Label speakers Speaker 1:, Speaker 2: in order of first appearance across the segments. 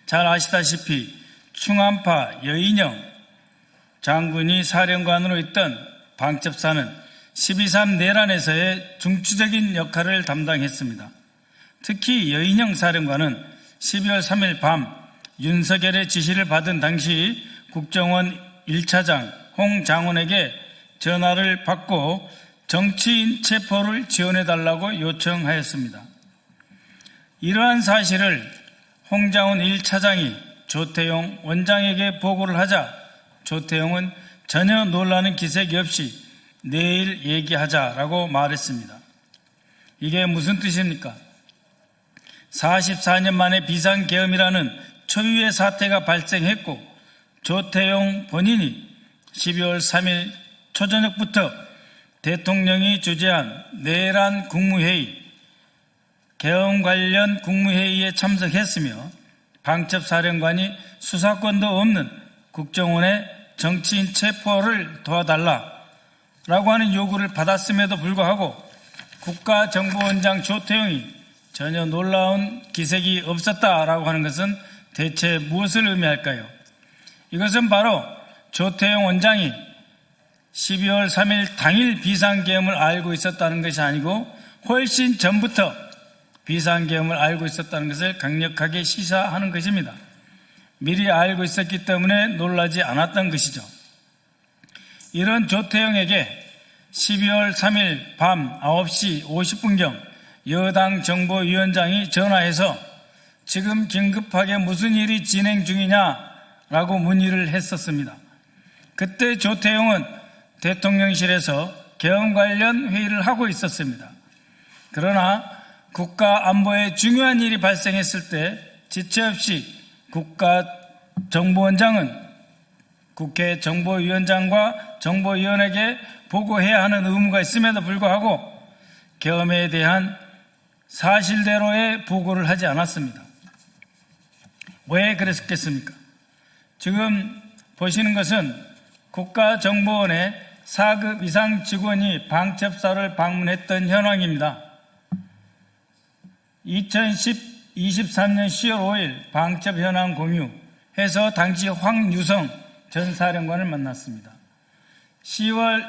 Speaker 1: 잘 아시다시피 충암파 여인영 장군이 사령관으로 있던 방첩사는 12.3 내란에서의 중추적인 역할을 담당했습니다. 특히 여인영 사령관은 12월 3일 밤 윤석열의 지시를 받은 당시 국정원 1차장 홍 장원에게 전화를 받고 정치인 체포를 지원해달라고 요청하였습니다. 이러한 사실을 홍 장원 1차장이 조태용 원장에게 보고를 하자 조태용은 전혀 놀라는 기색이 없이 내일 얘기하자라고 말했습니다. 이게 무슨 뜻입니까? 44년 만에 비상계엄이라는 초유의 사태가 발생했고 조태용 본인이 12월 3일 초저녁부터 대통령이 주재한 내란 국무회의, 계엄 관련 국무회의에 참석했으며 방첩사령관이 수사권도 없는 국정원의 정치인 체포를 도와달라라고 하는 요구를 받았음에도 불구하고 국가정보원장 조태용이 전혀 놀라운 기색이 없었다라고 하는 것은 대체 무엇을 의미할까요? 이것은 바로 조태용 원장이 12월 3일 당일 비상계엄을 알고 있었다는 것이 아니고 훨씬 전부터 비상계엄을 알고 있었다는 것을 강력하게 시사하는 것입니다. 미리 알고 있었기 때문에 놀라지 않았던 것이죠. 이런 조태용에게 12월 3일 밤 9시 50분경 여당 정보위원장이 전화해서 지금 긴급하게 무슨 일이 진행 중이냐라고 문의를 했었습니다. 그때 조태용은 대통령실에서 계엄 관련 회의를 하고 있었습니다. 그러나 국가 안보에 중요한 일이 발생했을 때 지체 없이 국가정보원장은 국회 정보위원장과 정보위원에게 보고해야 하는 의무가 있음에도 불구하고 계엄에 대한 사실대로의 보고를 하지 않았습니다. 왜 그랬겠습니까? 지금 보시는 것은 국가정보원의 4급 이상 직원이 방첩사를 방문했던 현황입니다. 2023년 10월 5일 방첩 현황 공유해서 당시 황유성 전 사령관을 만났습니다. 23년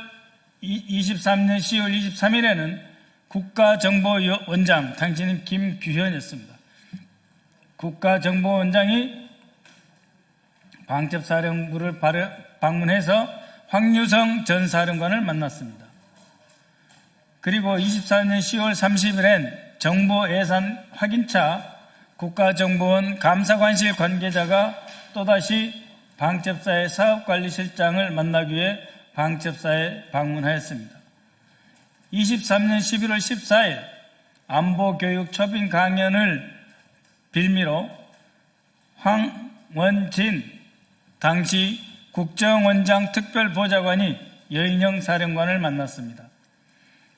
Speaker 1: 10월 23일에는 국가정보원장, 당시는 김규현이었습니다. 국가정보원장이 방첩사령부를 방문해서 황유성 전 사령관을 만났습니다. 그리고 24년 10월 30일엔 정보예산 확인차 국가정보원 감사관실 관계자가 또다시 방첩사의 사업관리실장을 만나기 위해 방첩사에 방문하였습니다. 23년 11월 14일 안보교육 초빙 강연을 빌미로 황원진 당시 국정원장 특별보좌관이 여인영 사령관을 만났습니다.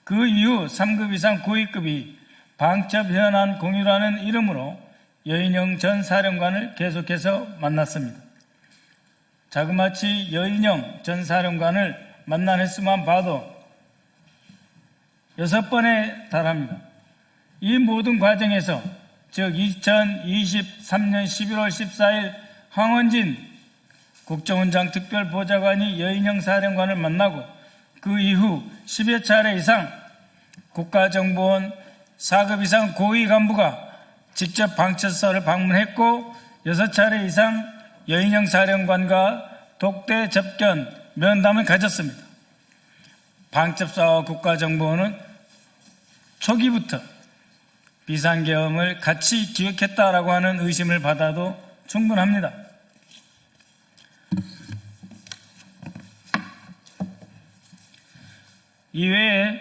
Speaker 1: 그 이후 3급 이상 고위급이 방첩 현안 공유라는 이름으로 여인영 전 사령관을 계속해서 만났습니다. 자그마치 여인영 전 사령관을 만난 횟수만 봐도 6번에 달합니다. 이 모든 과정에서 즉 2023년 11월 14일 황원진 국정원장 특별보좌관이 여인영 사령관을 만나고 그 이후 10여 차례 이상 국가정보원 4급 이상 고위 간부가 직접 방첩사를 방문했고 6차례 이상 여인영 사령관과 독대 접견 면담을 가졌습니다. 방첩사와 국가정보원은 초기부터 비상계엄을 같이 기획했다라고 하는 의심을 받아도 충분합니다. 이외에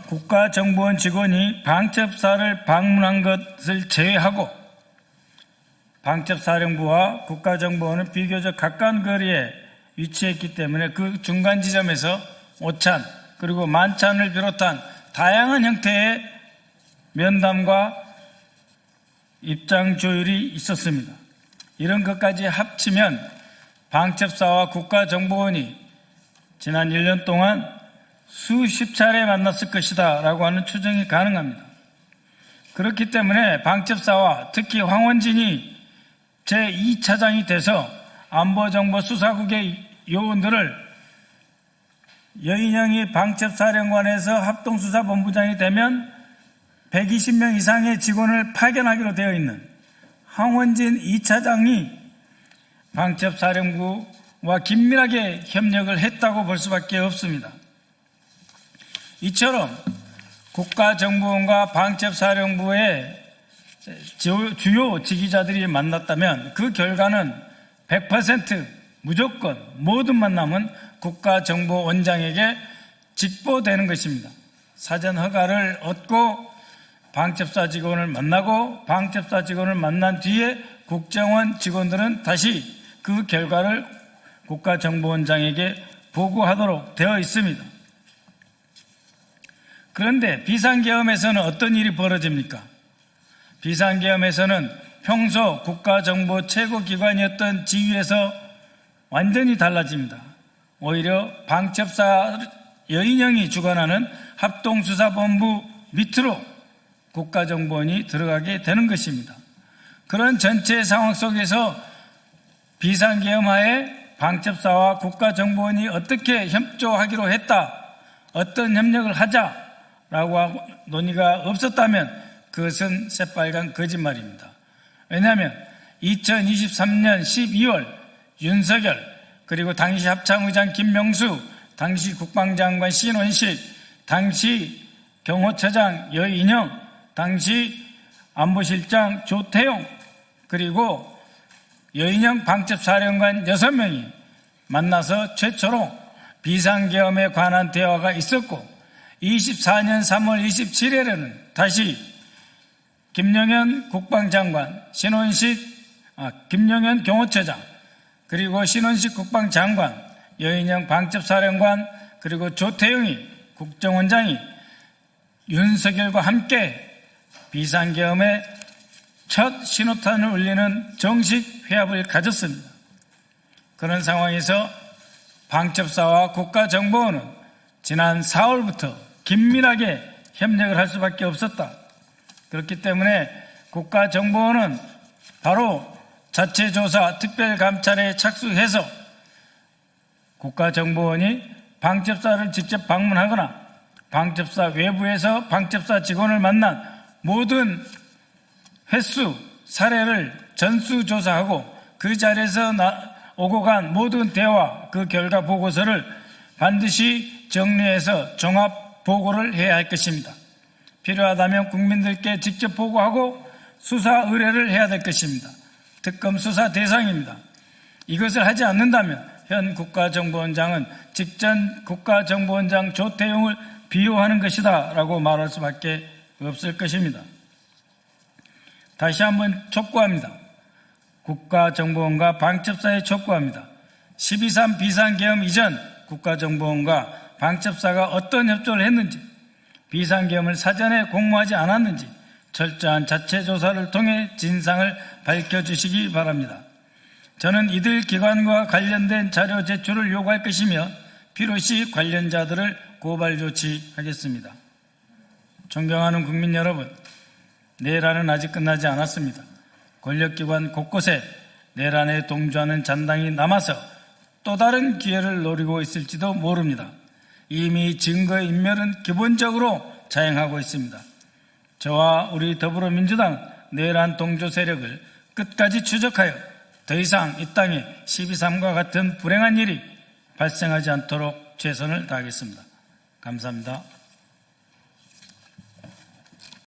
Speaker 1: 국가정보원 직원이 방첩사를 방문한 것을 제외하고 방첩사령부와 국가정보원은 비교적 가까운 거리에 위치했기 때문에 그 중간 지점에서 오찬 그리고 만찬을 비롯한 다양한 형태의 면담과 입장 조율이 있었습니다. 이런 것까지 합치면 방첩사와 국가정보원이 지난 1년 동안 수십 차례 만났을 것이다 라고 하는 추정이 가능합니다. 그렇기 때문에 방첩사와 특히 황원진이 제2차장이 돼서 안보정보수사국의 요원들을 여인영이 방첩사령관에서 합동수사본부장이 되면 120명 이상의 직원을 파견하기로 되어 있는 황원진 2차장이 방첩사령부와 긴밀하게 협력을 했다고 볼 수밖에 없습니다. 이처럼 국가정보원과 방첩사령부의 주요 지휘자들이 만났다면 그 결과는 100% 무조건 모든 만남은 국가정보원장에게 직보되는 것입니다. 사전 허가를 얻고 방첩사 직원을 만나고 방첩사 직원을 만난 뒤에 국정원 직원들은 다시 그 결과를 국가정보원장에게 보고하도록 되어 있습니다. 그런데 비상계엄에서는 어떤 일이 벌어집니까? 비상계엄에서는 평소 국가정보 최고기관이었던 지휘에서 완전히 달라집니다. 오히려 방첩사 여인영이 주관하는 합동수사본부 밑으로 국가정보원이 들어가게 되는 것입니다. 그런 전체 상황 속에서 비상계엄하에 방첩사와 국가정보원이 어떻게 협조하기로 했다, 어떤 협력을 하자라고 논의가 없었다면 그것은 새빨간 거짓말입니다. 왜냐하면 2023년 12월 윤석열 그리고 당시 합참의장 김명수, 당시 국방장관 신원식, 당시 경호처장 여인영, 당시 안보실장 조태용, 그리고 여인영 방첩사령관 6명이 만나서 최초로 비상계엄에 관한 대화가 있었고 24년 3월 27일에는 다시 김영현 국방장관, 김영현 경호처장, 그리고 신원식 국방장관, 여인영 방첩사령관, 그리고 조태용이 국정원장이 윤석열과 함께 비상계엄에 첫 신호탄을 울리는 정식 회합을 가졌습니다. 그런 상황에서 방첩사와 국가정보원은 지난 4월부터 긴밀하게 협력을 할 수밖에 없었다. 그렇기 때문에 국가정보원은 바로 자체조사 특별감찰에 착수해서 국가정보원이 방첩사를 직접 방문하거나 방첩사 외부에서 방첩사 직원을 만난 모든 횟수, 사례를 전수조사하고 그 자리에서 오고 간 모든 대화, 그 결과 보고서를 반드시 정리해서 종합 보고를 해야 할 것입니다. 필요하다면 국민들께 직접 보고하고 수사 의뢰를 해야 될 것입니다. 특검 수사 대상입니다. 이것을 하지 않는다면 현 국가정보원장은 직전 국가정보원장 조태용을 비호하는 것이다 라고 말할 수밖에 없을 것입니다. 다시 한번 촉구합니다. 국가정보원과 방첩사에 촉구합니다. 12.3 비상계엄 이전 국가정보원과 방첩사가 어떤 협조를 했는지, 비상계엄을 사전에 공모하지 않았는지 철저한 자체조사를 통해 진상을 밝혀주시기 바랍니다. 저는 이들 기관과 관련된 자료 제출을 요구할 것이며 필요시 관련자들을 고발 조치하겠습니다. 존경하는 국민 여러분, 내란은 아직 끝나지 않았습니다. 권력기관 곳곳에 내란에 동조하는 잔당이 남아서 또 다른 기회를 노리고 있을지도 모릅니다. 이미 증거인멸은 기본적으로 자행하고 있습니다. 저와 우리 더불어민주당 내란 동조 세력을 끝까지 추적하여 더 이상 이 땅에 12.3과 같은 불행한 일이 발생하지 않도록 최선을 다하겠습니다. 감사합니다.